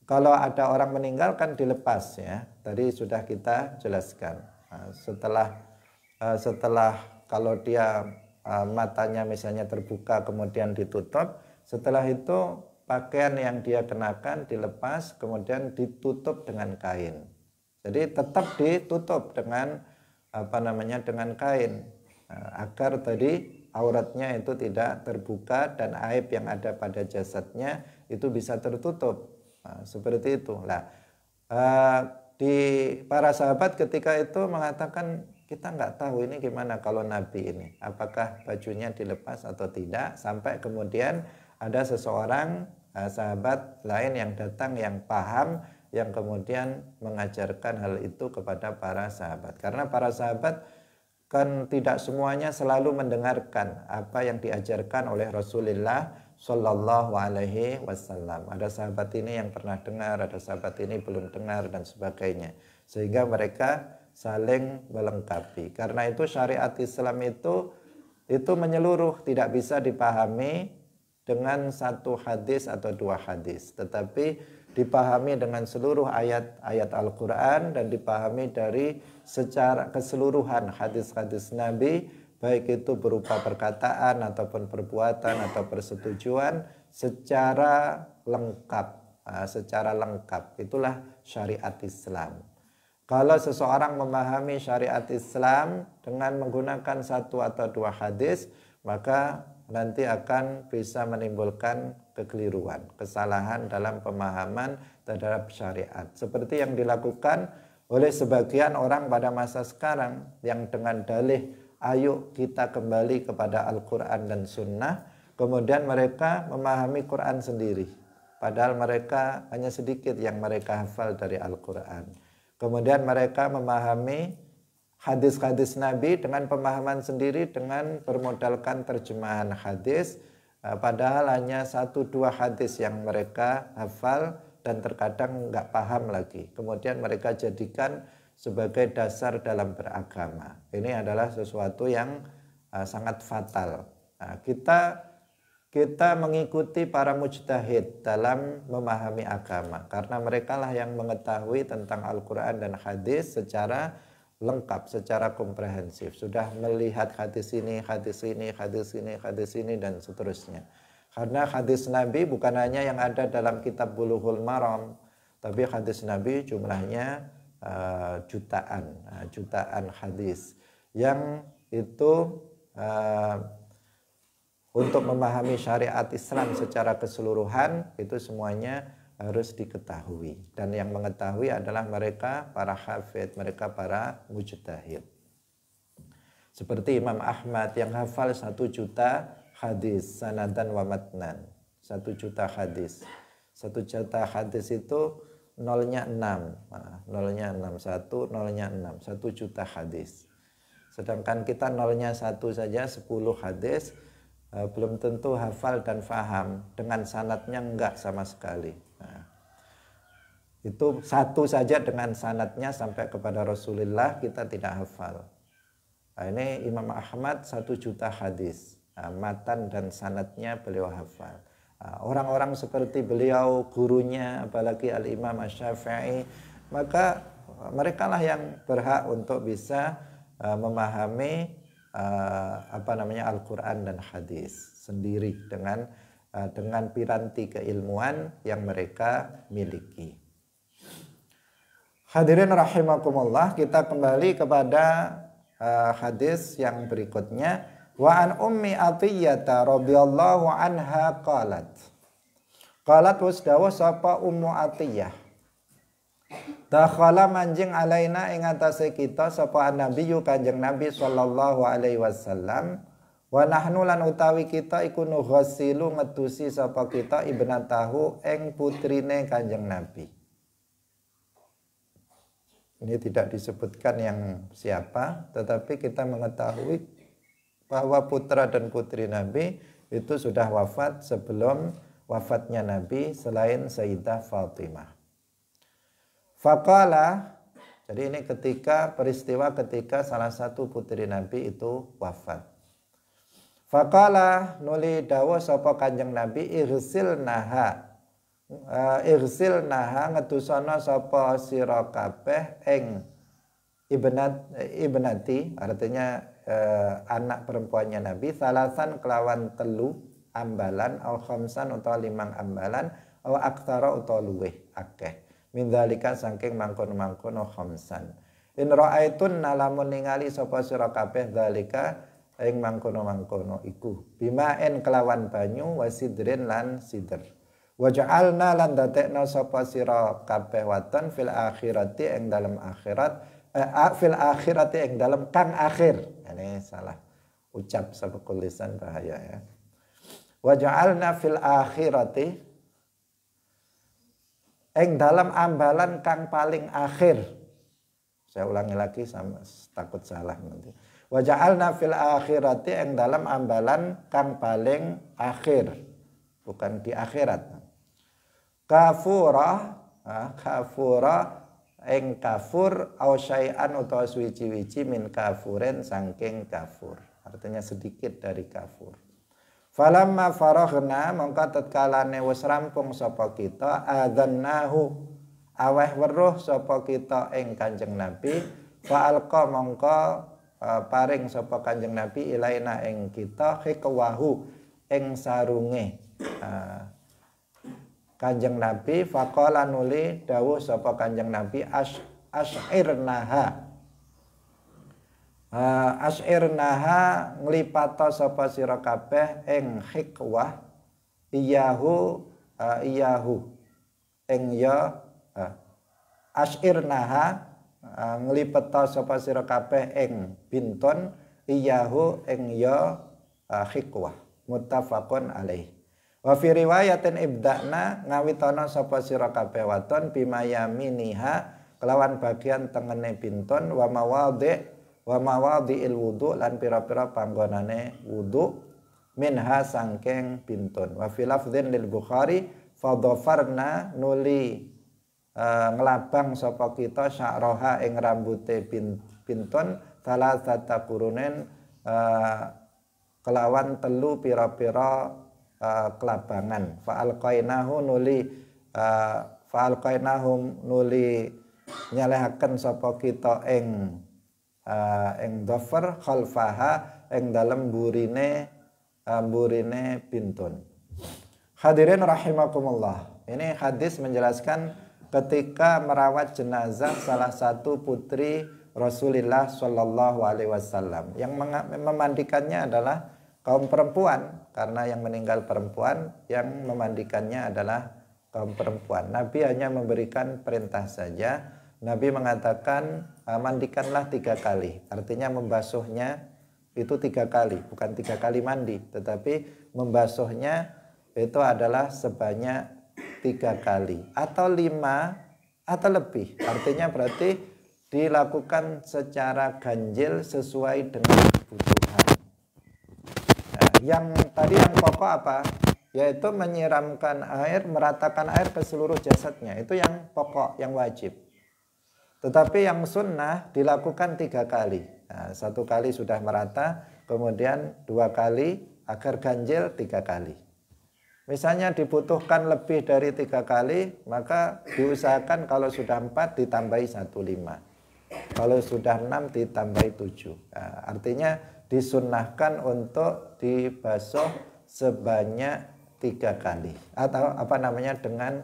Kalau ada orang meninggal kan dilepas ya. Tadi sudah kita jelaskan. Setelah kalau dia matanya misalnya terbuka kemudian ditutup, setelah itu pakaian yang dia kenakan dilepas kemudian ditutup dengan kain. Jadi tetap ditutup dengan dengan kain agar tadi auratnya itu tidak terbuka dan aib yang ada pada jasadnya itu bisa tertutup. Seperti itu. Di para sahabat ketika itu mengatakan kita nggak tahu ini gimana kalau Nabi ini, apakah bajunya dilepas atau tidak, sampai kemudian ada seseorang sahabat lain yang datang yang paham, yang kemudian mengajarkan hal itu kepada para sahabat. Karena para sahabat kan tidak semuanya selalu mendengarkan apa yang diajarkan oleh Rasulullah Shallallahu Alaihi Wasallam. Ada sahabat ini yang pernah dengar, ada sahabat ini belum dengar dan sebagainya, sehingga mereka saling melengkapi. Karena itu syariat Islam itu menyeluruh, tidak bisa dipahami dengan 1 hadis atau 2 hadis, tetapi dipahami dengan seluruh ayat-ayat Al-Quran dan dipahami dari secara keseluruhan hadis-hadis Nabi, baik itu berupa perkataan ataupun perbuatan atau persetujuan secara lengkap. Itulah syariat Islam. Kalau seseorang memahami syariat Islam dengan menggunakan 1 atau 2 hadis, maka nanti akan bisa menimbulkan kekeliruan, kesalahan dalam pemahaman terhadap syariat. Seperti yang dilakukan oleh sebagian orang pada masa sekarang yang dengan dalih ayo kita kembali kepada Al-Quran dan Sunnah, kemudian mereka memahami Quran sendiri. Padahal mereka hanya sedikit yang mereka hafal dari Al-Quran. Kemudian mereka memahami hadis-hadis Nabi dengan pemahaman sendiri dengan bermodalkan terjemahan hadis, padahal hanya 1-2 hadis yang mereka hafal dan terkadang nggak paham lagi. Kemudian mereka jadikan sebagai dasar dalam beragama. Ini adalah sesuatu yang sangat fatal. Nah, kita mengikuti para mujtahid dalam memahami agama karena merekalah yang mengetahui tentang Al-Quran dan hadis secara lengkap, secara komprehensif. Sudah melihat hadis ini, hadis ini, hadis ini, hadis ini, dan seterusnya. Karena hadis Nabi bukan hanya yang ada dalam kitab Bulughul Maram, tapi hadis Nabi jumlahnya jutaan hadis. Yang itu untuk memahami syariat Islam secara keseluruhan, itu semuanya harus diketahui, dan yang mengetahui adalah mereka para hafidh, mereka para mujtahid. Seperti Imam Ahmad yang hafal 1 juta hadis sanadan wa matnan, 1 juta hadis. 1 juta hadis itu nolnya 6, nolnya 6, 1 nolnya 6, 1 juta hadis. Sedangkan kita nolnya 1 saja, 10 hadis, belum tentu hafal dan faham, dengan sanadnya enggak sama sekali. Nah, itu 1 saja dengan sanadnya sampai kepada Rasulullah kita tidak hafal. Nah, ini Imam Ahmad 1 juta hadis, matan dan sanadnya beliau hafal. Orang-orang seperti beliau, gurunya, apalagi Al-Imam Asy-Syafi'i, maka merekalah yang berhak untuk bisa memahami Al-Quran dan hadis sendiri dengan piranti keilmuan yang mereka miliki. Hadirin rahimakumullah, kita kembali kepada hadis yang berikutnya. Wa an ummi Athiyyah radhiyallahu anha qalat wasdawa sapa Ummu Athiyyah, dakhala manjing alaina ing atase kita sapa nabiyyu Kanjeng Nabi sallallahu alaihi wasallam, wa nahnu lan utawi kita iku nughasilu ngedusi sapa kita ibnatahu ing putrine Kanjeng Nabi. Ini tidak disebutkan yang siapa, tetapi kita mengetahui bahwa putra dan putri Nabi itu sudah wafat sebelum wafatnya Nabi selain Sayyidah Fatimah. Faqala, jadi ini peristiwa ketika salah satu putri Nabi itu wafat. Faqala nuli dawa sapa Kanjeng Nabi irsil naha ngetusana sapa sira kabeh ing ibnati, artinya anak perempuannya Nabi, salasan kelawan 3 ambalan au khamsan utawa 5 ambalan au aktsara utawa luweh akeh min dzalika saking mangkono-mangkono khamsan. In ra'aitun lamun ningali sapa sira kabeh dzalika ing mangkono-mangkono iku bimaen kelawan banyu wasidrin lan sidr. Waja'alna lan datekna sapa sira kabeh waton fil akhirati ing dalam akhirat, fil akhirati ing dalam kang akhir. Ini salah ucap sabaqul lisan, bahaya ya. Waja'alna fil akhirati ing dalam ambalan kang paling akhir. Saya ulangi lagi sama takut salah nanti. Waja'alna fil akhirati ing dalam ambalan kang paling akhir, bukan di akhirat. Kafura ing kafur au syai'an utawa suwi-wiji min kafuren saking kafur, artinya sedikit dari kafur. Falamma faraghna mongko tatkalane wis rampung sapa kita adzannahu aweh weruh sapa kita ing Kanjeng Nabi, fa'alqa mongko paring sapa Kanjeng Nabi ilaina ing kita hikwahu ing sarunge Kanjeng Nabi, faqala nuli dawuh sapa Kanjeng Nabi ash'irnaha Asyirnaha nglipato sapa sira kabeh ing hikwah iyahu ing ya asyirnaha nglipeto sapa sira kabeh ing bintun iyahu ing ya hikwah muttafaqun alaih. Wa fi riwayatin ibda'na ngawitana sapa sira kabeh wadon bimayaminiha kelawan bagian tengene bintun wa mawadhi'il wudu lan pira-pira panggonane wudu minha sangking bintun. Wa fi lafdzin lil Bukhari fadhafarna nuli ngelabang sapa kita sya'roha ing rambute bintun salasata qurunin kelawan telu pira-pira kelabangan. Fa'alqainahum nuli nyalehaken sapa kita ing dhafar khalfaha ing dalem burine bintun. Hadirin rahimakumullah. Ini hadis menjelaskan ketika merawat jenazah salah satu putri Rasulullah Shallallahu Alaihi Wasallam. Yang memandikannya adalah kaum perempuan, karena yang meninggal perempuan, yang memandikannya adalah kaum perempuan. Nabi hanya memberikan perintah saja. Nabi mengatakan mandikanlah 3 kali. Artinya membasuhnya itu 3 kali, bukan 3 kali mandi, tetapi membasuhnya itu adalah sebanyak 3 kali atau 5 atau lebih. Artinya berarti dilakukan secara ganjil sesuai dengan kebutuhan. Nah, yang pokok apa? Yaitu menyiramkan air, meratakan air ke seluruh jasadnya. Itu yang pokok, yang wajib. Tetapi yang sunnah dilakukan 3 kali. Nah, 1 kali sudah merata, kemudian 2 kali, agar ganjil 3 kali. Misalnya dibutuhkan lebih dari 3 kali, maka diusahakan kalau sudah 4 ditambahi 1,5. Kalau sudah 6 ditambahi 7. Nah, artinya disunnahkan untuk dibasuh sebanyak 3 kali. Atau dengan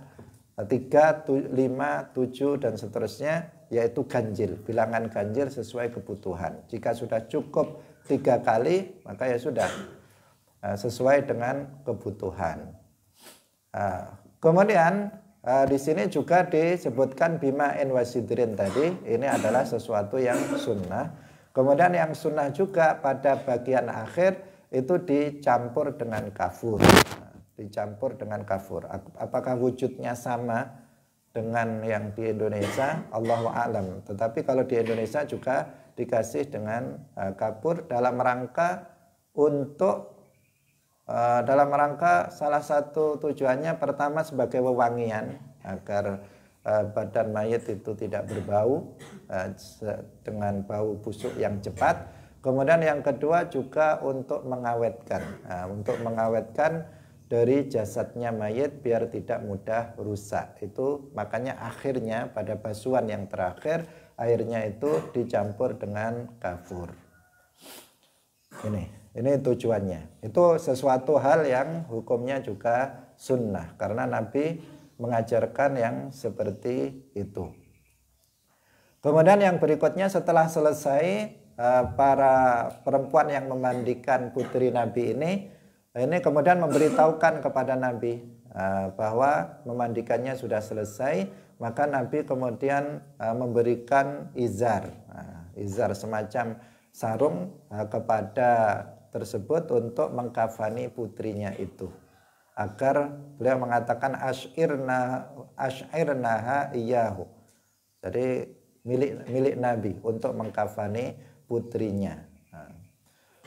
3, 5, 7 dan seterusnya, yaitu ganjil, bilangan ganjil sesuai kebutuhan. Jika sudah cukup 3 kali, maka ya sudah sesuai dengan kebutuhan. Kemudian di sini juga disebutkan bima'in wasidrin tadi, ini adalah sesuatu yang sunnah. Kemudian yang sunnah juga pada bagian akhir itu dicampur dengan kafur. Dicampur dengan kafur. Apakah wujudnya sama dengan yang di Indonesia? Allahu a'lam. Tetapi kalau di Indonesia juga dikasih dengan kafur dalam rangka salah satu tujuannya pertama sebagai wewangian agar badan mayit itu tidak berbau dengan bau busuk yang cepat. Kemudian yang kedua juga untuk mengawetkan dari jasadnya mayit biar tidak mudah rusak. Itu makanya akhirnya pada basuhan yang terakhir airnya itu dicampur dengan kafur. Ini tujuannya. Itu sesuatu hal yang hukumnya juga sunnah karena Nabi mengajarkan yang seperti itu. Kemudian yang berikutnya setelah selesai para perempuan yang memandikan putri Nabi ini kemudian memberitahukan kepada Nabi bahwa memandikannya sudah selesai, maka Nabi kemudian memberikan izar semacam sarung kepada tersebut untuk mengkafani putrinya itu, agar beliau mengatakan asyirnaha iyahu, jadi milik Nabi untuk mengkafani putrinya.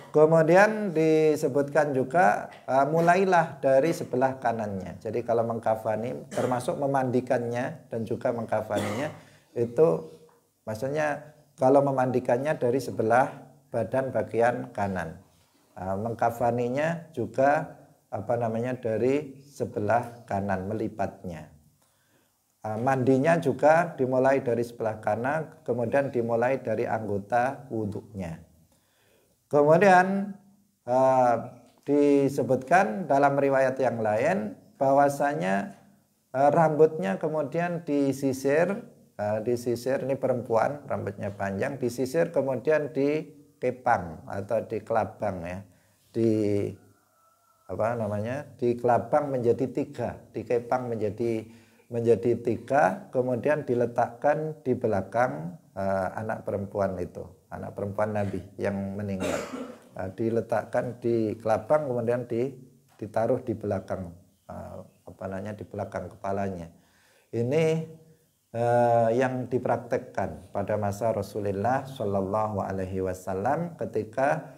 Kemudian disebutkan juga mulailah dari sebelah kanannya. Jadi kalau mengkafani termasuk memandikannya dan juga mengkafaninya, itu maksudnya kalau memandikannya dari sebelah badan bagian kanan, mengkafaninya juga dari sebelah kanan, melipatnya. Mandinya juga dimulai dari sebelah kanan, kemudian dimulai dari anggota wudhunya. Kemudian disebutkan dalam riwayat yang lain bahwasanya rambutnya kemudian disisir, ini perempuan rambutnya panjang, disisir kemudian kepang atau di kelabang ya. Di Di kelabang menjadi 3, dikepang menjadi 3, kemudian diletakkan di belakang anak perempuan itu, anak perempuan Nabi yang meninggal. Diletakkan di kelabang, kemudian ditaruh di belakang di belakang kepalanya. Ini yang dipraktekkan pada masa Rasulullah Shallallahu Alaihi Wasallam ketika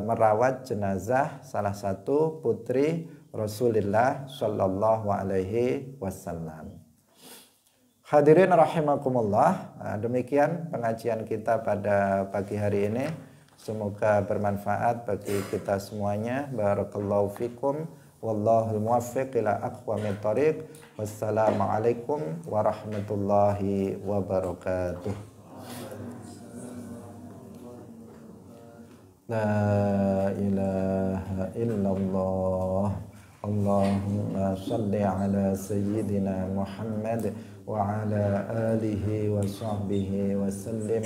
merawat jenazah salah satu putri Rasulullah Shallallahu Alaihi Wasallam. Hadirin rahimakumullah, demikian pengajian kita pada pagi hari ini. Semoga bermanfaat bagi kita semuanya. Barakallahu fikum. Wallahul muwaffiq ila aqwamit thoriq. Wassalamualaikum warahmatullahi wabarakatuh. La ilaha illallah. Allahumma salli ala sayyidina Muhammad wa ala alihi wa sahbihi wa sallim.